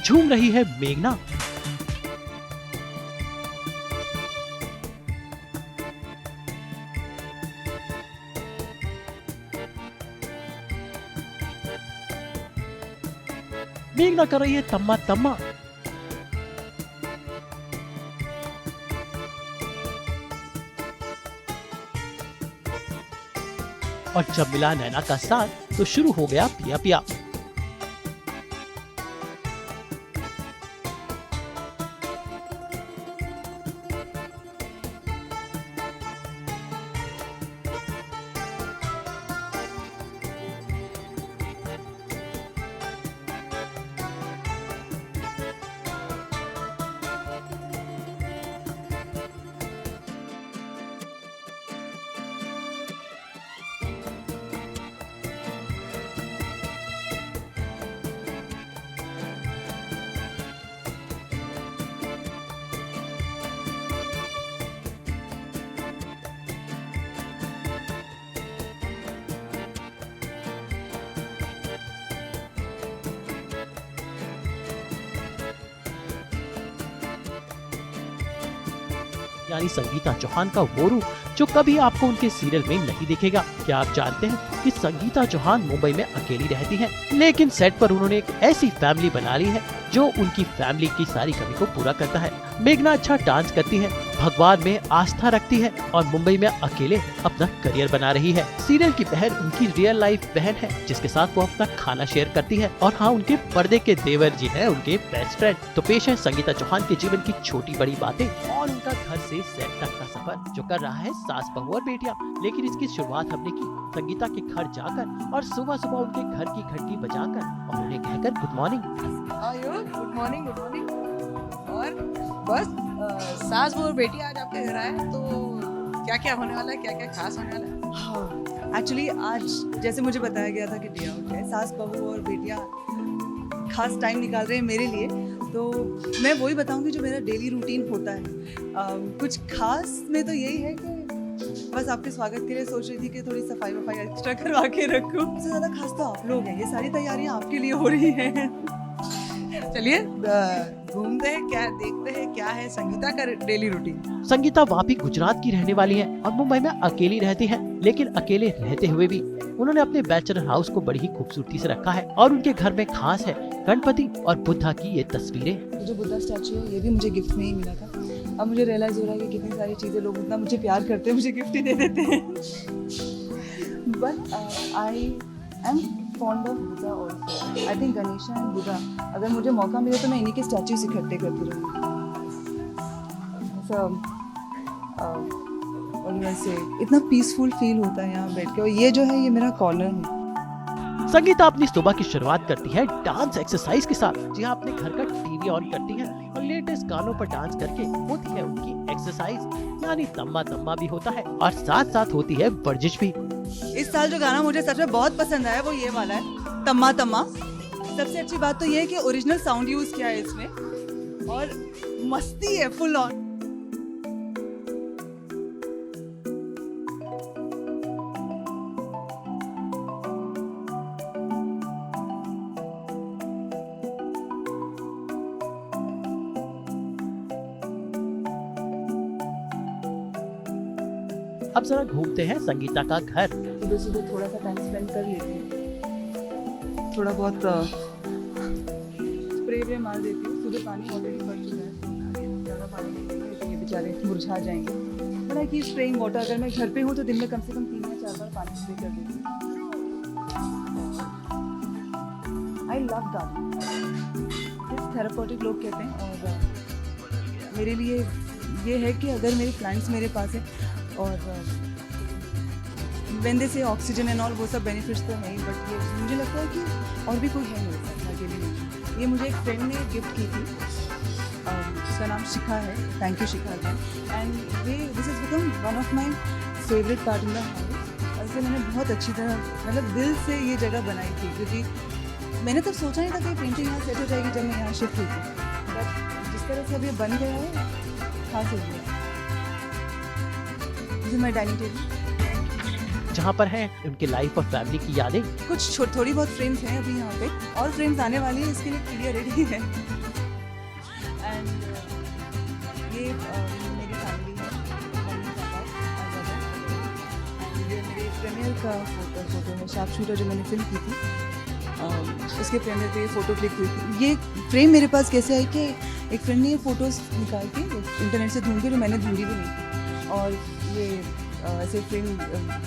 झूम रही है मेघना। मेघना कर रही है तम्मा तम्मा। और जब मिला नैना का साथ तो शुरू हो गया पिया पिया। यानी संगीता चौहान का वो रूप जो कभी आपको उनके सीरियल में नहीं दिखेगा। क्या आप जानते हैं कि संगीता चौहान मुंबई में अकेली रहती हैं, लेकिन सेट पर उन्होंने एक ऐसी फैमिली बना ली है जो उनकी फैमिली की सारी कमी को पूरा करता है। मेघना अच्छा डांस करती है, भगवान में आस्था रखती है और मुंबई में अकेले अपना करियर बना रही है। सीरियल की बहन उनकी रियल लाइफ बहन है जिसके साथ वो अपना खाना शेयर करती है। और हाँ, उनके पर्दे के देवर जी हैं उनके बेस्ट फ्रेंड। तो पेश है संगीता चौहान के जीवन की छोटी बड़ी बातें और उनका घर से सेट तक का सफर जो कर रहा है सास बहू और बेटियां। लेकिन इसकी शुरुआत हमने की संगीता के घर जाकर और सुबह सुबह उनके घर की घंटी बजाकर और उन्हें कहकर गुड मॉर्निंग। गुड मॉर्निंग और बस सास बहू और बेटी आज आपके घर आए तो क्या क्या होने वाला है, क्या क्या खास होने वाला है? हाँ, एक्चुअली आज जैसे मुझे बताया गया था कि डे आउट है, सास बहू और बेटियां खास टाइम निकाल रहे हैं मेरे लिए, तो मैं वही बताऊंगी जो मेरा डेली रूटीन होता है। कुछ खास में तो यही है कि बस आपके स्वागत के लिए सोच रही थी कि थोड़ी सफाई वफाई एक्स्ट्रा करवा के रखूं। सबसे ज़्यादा खास तो आप लोग हैं, ये सारी तैयारियां आपके लिए हो रही हैं। चलिए घूमते हैं, क्या देखते हैं क्या है संगीता का डेली रूटीन। संगीता वापी गुजरात की रहने वाली है और मुंबई में अकेली रहती है, लेकिन अकेले रहते हुए भी उन्होंने अपने बैचलर हाउस को बड़ी ही खूबसूरती से रखा है। और उनके घर में खास है गणपति और बुद्धा की ये तस्वीरें। जो बुद्धा स्टैचू है ये भी मुझे गिफ्ट में ही मिला था। अब मुझे रियलाइज हो रहा है कि कितनी सारी चीज़ें लोग उतना मुझे प्यार करते हैं, मुझे गिफ्ट ही दे देते हैं। But I am fond of Buddha also. I think Ganesha and Buddha, अगर मुझे मौका मिले तो मैं इन्हीं के स्टैचूज इकट्ठे करती रहूँगी। से इतना पीसफुल फील होता है यहाँ बैठ के, और ये जो है ये मेरा कॉर्नर है। संगीता अपनी सुबह की शुरुआत करती है डांस एक्सरसाइज के साथ, जहाँ अपने घर का टीवी ऑन करती है और लेटेस्ट गानों पर डांस करके होती है उनकी एक्सरसाइज, यानी तम्मा तम्मा भी होता है और साथ साथ होती है वर्जिश भी। इस साल जो गाना मुझे सच में बहुत पसंद आया वो ये वाला है, तम्मा तम्मा। सबसे अच्छी बात तो ये है कि ओरिजिनल साउंड यूज किया है इसमें और मस्ती है फुल ऑन। अब जरा घूमते हैं संगीता का घर। सुबह सुबह थोड़ा सा टाइम स्पेंड कर लेती हूँ, थोड़ा बहुत स्प्रे व्रे मार देती हूँ। सुबह पानी ऑलरेडी पड़ चुका है, ज़्यादा पानी नहीं देंगे तो ये बेचारे मुरझा जाएंगे। But I keep spraying water. अगर मैं घर पे हूँ तो दिन में कम से कम 3 या 4 बार पानी स्प्रे कर देती हूँ। आई लव गार्डनिंग, थेरापॉटिक लोग कहते हैं, और मेरे लिए ये है कि अगर मेरे प्लांट्स मेरे पास है और वेंदे से ऑक्सीजन एंड ऑल वो सब बेनिफिट्स तो है ही, बट ये मुझे लगता है कि और भी कोई है मेरे साथ के लिए। ये मुझे एक फ्रेंड ने गिफ्ट की थी, उसका नाम शिखा है, thank you Shikha again. And ये this is become one of my favourite part in the house. ऐसे मैंने बहुत अच्छी तरह मतलब दिल से ये जगह बनाई थी, क्योंकि मैंने तब सोचा नहीं था कि पेंटिंग यहाँ सेट हो जाएगी जब मैं यहाँ शिफ्ट हुई थी, बट जिस तरह से अब ये बन गया है खास हो गया। This is my dining table. जहाँ पर है उनके लाइफ और फैमिली की यादें। कुछ थोड़ी बहुत फ्रेम्स हैं अभी यहाँ पे, और फ्रेम्स आने वाली है, इसके लिए क्लियर रेडी है। एंड ये मेरी फैमिली है, मम्मी पापा और brother। एंड ये मेरे प्रीमियर का फोटो है, शार्प शूटर जो मैंने फिल्म की थी, उसके प्रीमियर पे ये फ़ोटो क्लिक हुई थी। ये फ्रेम मेरे पास कैसे आई कि एक फ्रेंड ने ये फ़ोटोज़ निकाल के इंटरनेट से ढूंढ के, जो मैंने ढूंढी भी नहीं थी, और ये ऐसे फ्रेम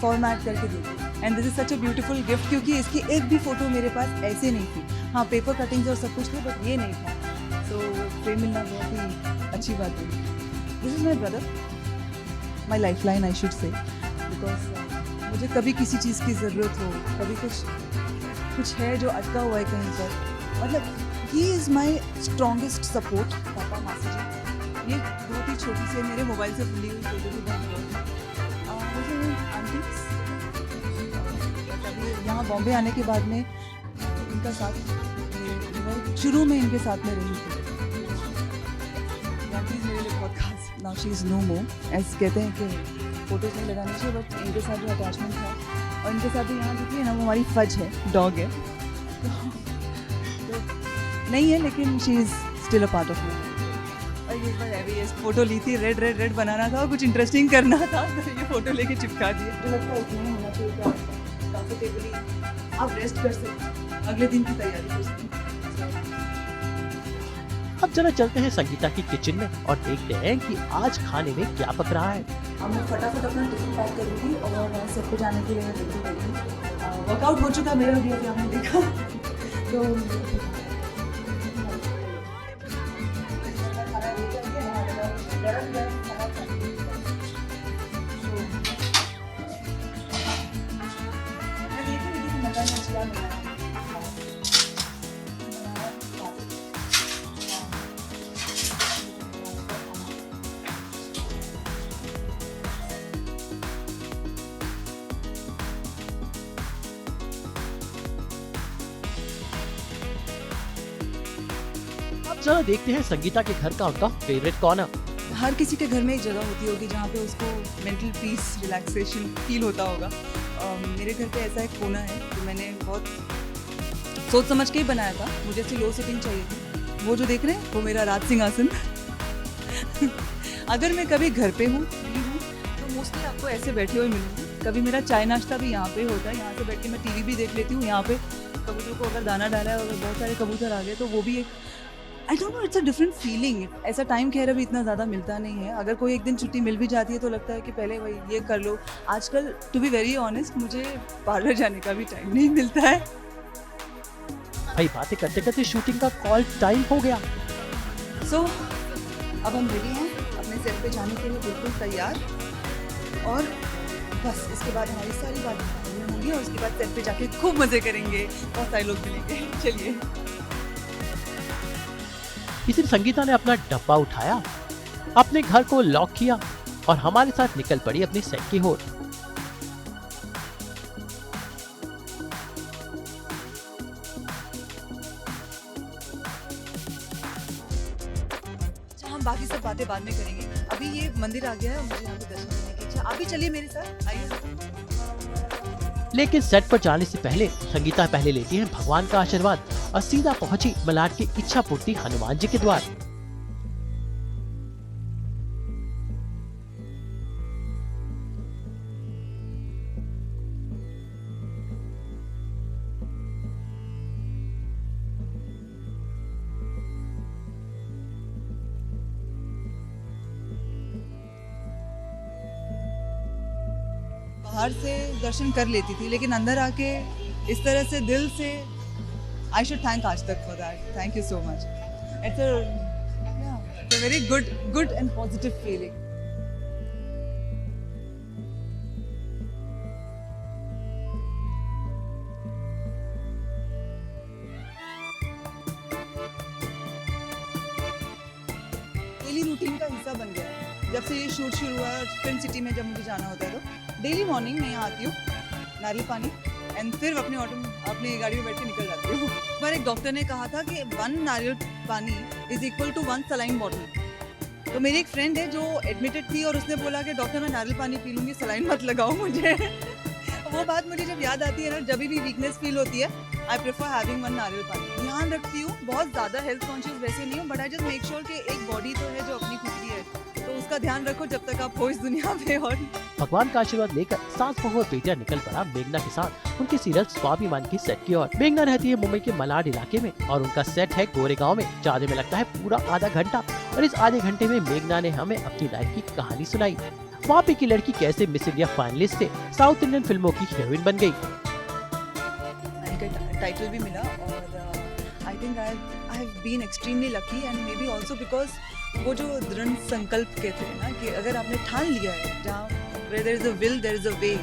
फॉर्मेट करके दी। And this is such a beautiful gift, क्योंकि इसकी एक भी फ़ोटो मेरे पास ऐसे नहीं थी। हाँ, पेपर कटिंग्स और सब कुछ थे, बट ये नहीं था। सो फ्रेम मिलना बहुत ही अच्छी बात है। This is my brother, my life line I should say, because मुझे कभी किसी चीज़ की ज़रूरत हो, कभी कुछ है जो अटका हुआ है कहीं पर, मतलब he is my strongest support. पापा मासी जी, ये बहुत ही छोटी सी मेरे मोबाइल से खुली हुई फोटो भी बन गई। आंटीज यहाँ बॉम्बे आने के बाद में इनका साथ, मैं शुरू में इनके साथ में रही थी। आंटीज मेरे लिए बहुत खास। नाउ शी इज़ नो मोर, ऐसे कहते हैं कि फोटोज नहीं लगानी चाहिए, बट इनके साथ जो अटैचमेंट था, और इनके साथ भी यहाँ देखिए ना, वो हमारी फज है, डॉग है, तो नहीं है, लेकिन she is still a part of me. और ये बार अभी ये फोटो ली थी, रेड बनाना था और कुछ इंटरेस्टिंग करना था, तो ये फोटो लेके चिपका दिया। मुझे लगता है इतना होना चाहिए कि आप कंफर्टेबली आप रेस्ट कर सकते, अगले दिन की तैयारी कर सकते। अब जरा चलते हैं संगीता की किचन में और देखते हैं कि आज खाने में क्या पक रहा है। अब मैं फटाफट अपना टिफिन पैक करूँगी और सेट पे जाने के लिए मैं रेडी करूँगी। वर्कआउट हो चुका मेरा भी, अभी आपने देखा, तो अब जरा देखते हैं संगीता के घर का उनका फेवरेट कॉर्नर। हर किसी के घर में एक जगह होती होगी जहाँ पे उसको मेंटल पीस, रिलैक्सेशन फील होता होगा। मेरे घर पे ऐसा एक कोना है जो मैंने बहुत सोच समझ के ही बनाया था। मुझे ऐसी लो सिटिंग चाहिए थी। वो जो देख रहे हैं वो मेरा राज सिंहासन। अगर मैं कभी घर पे हूँ तो मोस्टली आपको ऐसे बैठे हुए मिलूंगी। कभी मेरा चाय नाश्ता भी यहाँ पे होता है, यहाँ से बैठ के मैं टीवी भी देख लेती हूँ। यहाँ पे कबूतरों को अगर दाना डाला है और बहुत सारे कबूतर आ गए तो वो भी एक, I don't know, it's a different feeling. ऐसा टाइम खैर अभी इतना ज़्यादा मिलता नहीं है। अगर कोई एक दिन छुट्टी मिल भी जाती है तो लगता है कि पहले वही ये कर लो। आजकल टू बी वेरी ऑनेस्ट मुझे पार्लर जाने का भी टाइम नहीं मिलता है। भाई बातें करते करते शूटिंग का कॉल टाइम हो गया। सो अब हम रेडी हैं अपने सेट पे जाने के लिए, बिल्कुल तैयार। और बस इसके बाद हमारी सारी बातें होंगी और उसके बाद सेट पे जाके खूब मज़े करेंगे, बहुत सारे लोग मिलेंगे। चलिए। इसी संगीता ने अपना डब्बा उठाया, अपने घर को लॉक किया और हमारे साथ निकल पड़ी अपने सेट की ओर। हम बाकी सब बातें बाद में करेंगे। अभी ये मंदिर आ गया है और मुझे यहाँ पे दर्शन करने की इच्छा। आप भी चलिए मेरे साथ, आइए। लेकिन सेट पर जाने से पहले संगीता पहले लेती है भगवान का आशीर्वाद और सीधा पहुंची मलाड के इच्छा पूर्ति हनुमान जी के द्वार। बाहर से दर्शन कर लेती थी, लेकिन अंदर आके इस तरह से दिल से, आई शुड थैंक आज तक for that. Thank you so much. It's a very good and positive feeling. Daily routine का हिस्सा बन गया है। जब से ये शूट शुरू हुआ फिल्म सिटी में, जब मुझे जाना होता है तो डेली मॉर्निंग मैं यहाँ आती हूँ, नारियल पानी, एंड फिर अपनी गाड़ी में बैठ के निकल जाती हूँ। पर एक डॉक्टर ने कहा था कि 1 नारियल पानी is equal to 1 saline bottle. तो मेरी एक फ्रेंड है जो एडमिटेड थी और उसने बोला कि डॉक्टर मैं नारियल पानी पी लूँगी, सलाइन मत लगाओ मुझे। वो बात मुझे जब याद आती है ना, जब भी वीकनेस फील होती है, आई प्रेफर हैविंग वन नारियल पानी। ध्यान रखती हूँ, बहुत ज़्यादा हेल्थ कॉन्शियस वैसे नहीं हूँ, but I just make sure कि एक बॉडी तो है जो अपनी खुद की है, तो उसका ध्यान रखो जब तक आप हो इस दुनिया में। और भगवान का आशीर्वाद लेकर सास बहू और बेटियां निकल पड़ा मेघना के साथ उनके सीरियल स्वाभिमान की सेट की ओर। मेघना रहती है मुंबई के मलाड इलाके में और उनका सेट है गोरेगांव में। जाने में लगता है पूरा आधा घंटा और इस आधे घंटे में मेघना ने हमें अपनी लाइफ की कहानी सुनाई। वहाँ पे की लड़की कैसे मिस इंडिया फाइनलिस्ट से साउथ इंडियन फिल्मों की हीरोइन बन गई। टाइटल भी मिला और I think I have been extremely lucky and maybe also because वो जो दृढ़ संकल्प कहते हैं ना कि अगर आपने ठान लिया है, जहाँ where there is a will there is a way,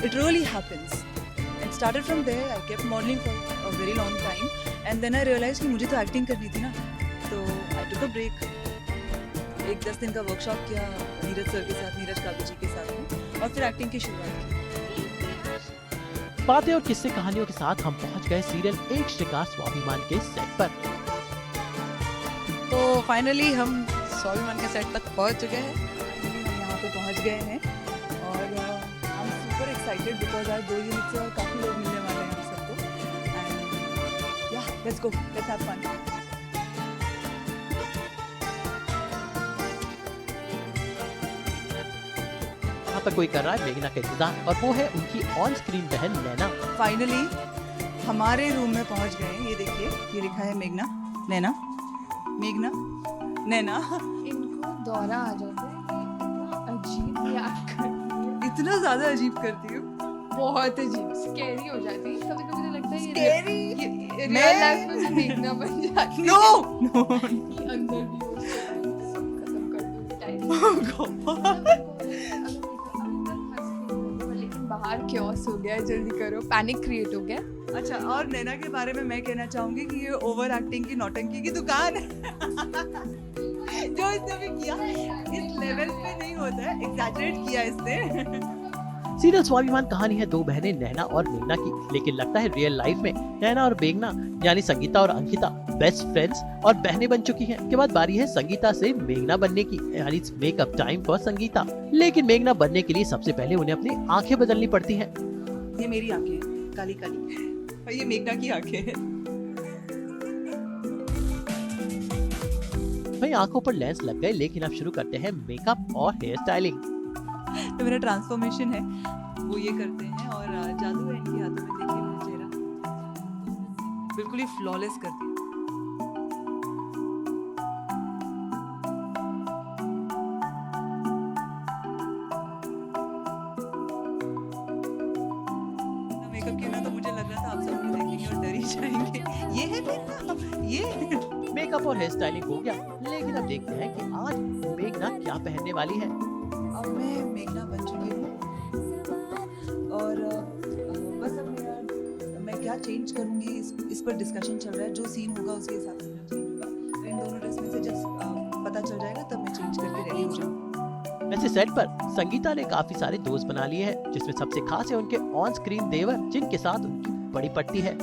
it really happens. It started from there. I kept modeling for a very long time and then I realized कि मुझे तो एक्टिंग करनी थी ना, तो I took a break. एक 10 दिन का वर्कशॉप किया नीरज सर के साथ, नीरज काबी जी के साथ में, और फिर एक्टिंग की शुरुआत की। बातें और किस्से कहानियों के साथ हम पहुंच गए सीरियल एक शिकार स्वाभिमान के सेट पर। तो फाइनली हम स्वाभिमान के सेट तक पहुंच चुके हैं। हम यहाँ पे पहुँच गए हैं और I am super excited because आज 2 यूनिट से और काफ़ी लोग मिलने वाले हैं हम सबको। एंड या let's go, let's have fun. यहाँ पर कोई कर रहा है मेघना का इंतजार और वो है उनकी ऑन स्क्रीन बहन नैना। फाइनली हमारे रूम में पहुंच गए हैं। ये देखिए, ये लिखा है मेघना, नैना, मेघना, नैना। इनको दौरा आ जाता है, इतना अजीब याद करती है, इतना ज्यादा अजीब करती हूँ, बहुत अजीब, स्कैरी हो जाती है। कभी कभी तो लगता है Scary? ये मैं- रियल लाइफ में भी देखना बन जाती है। नो कि अंदर भी हो सब खत्म कर दूँ टाइम। लेकिन बाहर क्योस हो गया, जल्दी करो, पैनिक क्रिएट हो गया। अच्छा, और नैना के बारे में मैं कहना चाहूंगी कि ये ओवर एक्टिंग की, नौटंकी की दुकान है। जो इसने भी किया इस लेवल पे नहीं होता है, एग्जैजरेट किया इसने। सीरियल स्वाभिमान कहानी है 2 बहनें नैना और मेघना की, लेकिन लगता है रियल लाइफ में नैना और मेघना यानी संगीता और अंकिता बेस्ट फ्रेंड्स और बहनें बन चुकी हैं। के बाद बारी है संगीता से मेघना बनने की, यानी मेकअप टाइम फॉर संगीता। लेकिन मेघना बनने के लिए सबसे पहले उन्हें अपनी आंखें बदलनी पड़ती हैं। ये मेरी आंखें हैं, काली काली, और ये मेघना की आंखें हैं। भाई आंखों पर लेंस लग गए, लेकिन अब शुरू करते हैं मेकअप और हेयर स्टाइलिंग। तो मेरा ट्रांसफॉर्मेशन है, वो ये करते हैं और जादू है इनके हाथों में। देखिए मेरा चेहरा बिल्कुल ही फ्लॉलेस करती है। मेकअप किया ना तो मुझे लग रहा था आप सब मुझे देखेंगे और डर ही जाएंगे। ये है मेकअप, ये मेकअप और हेयर स्टाइलिंग हो गया, लेकिन अब देखते हैं कि आज मेघना क्या पहनने वाली है। अब मैं मेघना बन चुकी हूँ और बस अब मैं क्या चेंज करूँगी इस पर डिस्कशन चल रहा है। जो सीन होगा उसके हिसाब से मैं चेंज होगा, तो इन दोनों ड्रेस में से जब पता चल जाएगा तब मैं चेंज करके रेडी हो जाऊँ। वैसे सेट पर संगीता ने काफी सारे दोस्त बना लिए हैं, जिसमें सबसे खास है उनके ऑन स्क्रीन देवर, जिनके साथ उनकी बड़ी पट्टी है।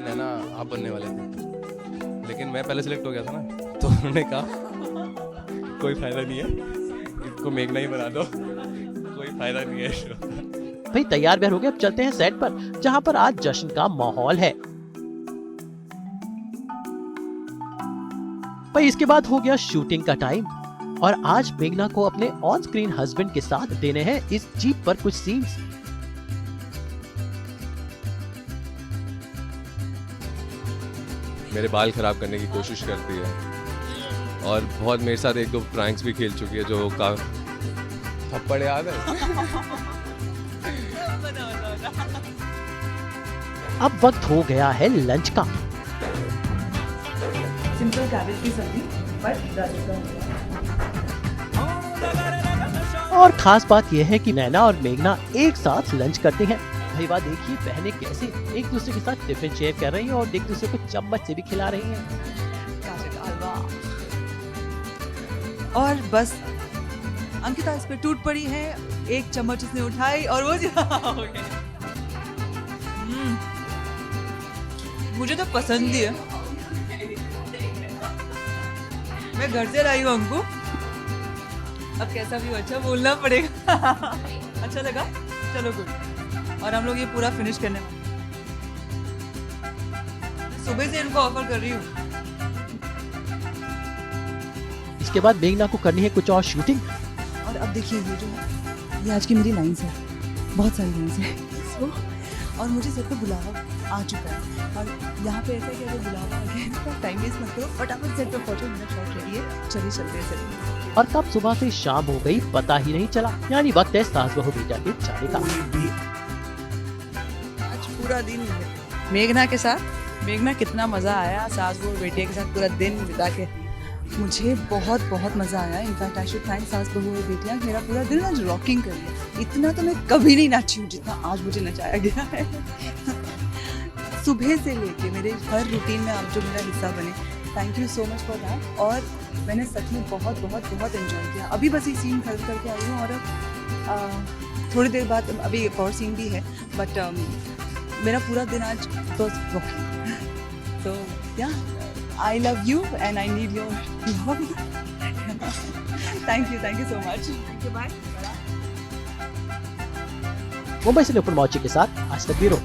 नैना आप बनने वाले थे, लेकिन मैं पहले सिलेक्ट हो गया था ना, तो उन्होंने कहा कोई फायदा नहीं है, इसको मेघना ही बना दो, कोई फायदा नहीं है शो। भाई तैयार व्यार हो गए, अब चलते हैं सेट पर, जहां पर आज जश्न का माहौल है। भाई इसके बाद हो गया शूटिंग का टाइम और आज मेघना को अपने ऑन स्क्रीन हस्बैंड के साथ देने हैं इस जीप पर कुछ सीन्स। मेरे बाल खराब करने की कोशिश करती है और बहुत मेरे साथ 1-2 प्रैंक्स भी खेल चुकी है, जो का थप्पड़ याद है। अब वक्त हो गया है लंच का। सिंपल कैबेज की सब्जी बट गाजर का। और खास बात यह है कि नैना और मेघना एक साथ लंच करती हैं। भाई वाह, देखिए बहनें कैसे एक दूसरे के साथ टिफिन शेयर कर रही हैं और एक दूसरे को चम्मच से भी खिला रही हैं। गाजर का हलवा। और बस अंकिता इस पे टूट पड़ी है, एक चम्मच उसने उठाई और वो हो गया। मुझे तो पसंद ही है। मैं घर से लाई हूँ अंकु, अब कैसा भी हो अच्छा बोलना पड़ेगा। अच्छा लगा, चलो गुड। और हम लोग ये पूरा फिनिश करने वाले हैं। सुबह से इनको ऑफर कर रही हूँ। इसके बाद मेघना को करनी है कुछ और शूटिंग। और अब देखिए ये जो है, ये आज की मेरी लाइन्स है, बहुत सारी लाइन्स है। So, और मुझे सिर्फ बुलावा आ चुका है और यहाँ पे ऐसा है कि अगर बुलावा आ गया तो टाइम वेस्ट मत करो, फटाफट सेट पे पहुंचो, मेरा शॉट रेडी है, चलिए चलते हैं सेट। और कब सुबह से शाम हो गई पता ही नहीं चला, यानी वक्त है सास बहू बेटा के जाने का। आज पूरा दिन मेघना के साथ, मेघना कितना मजा आया सास बहू बेटिया के साथ पूरा दिन बिता के। मुझे बहुत बहुत मज़ा आया। इनफैक्ट आई शुड थैंक सास बहू और बेटियाँ, मेरा पूरा दिन आज रॉकिंग कर लिया। इतना तो मैं कभी नहीं नाची हूँ जितना आज मुझे नचाया गया है। सुबह से लेके मेरे हर रूटीन में आप जो मेरा हिस्सा बने, thank you so much for that. और मैंने सच में बहुत बहुत बहुत एंजॉय किया। अभी बस ये सीन खत्म करके आई हूँ और अब थोड़ी देर बाद अभी एक और सीन भी है, बट मेरा पूरा दिन आज बस रॉकिंग। तो या I love you and I need your love. Thank you so much. Thank you, bye. Mumbai से निपुण मौची के साथ आज तक ब्यूरो।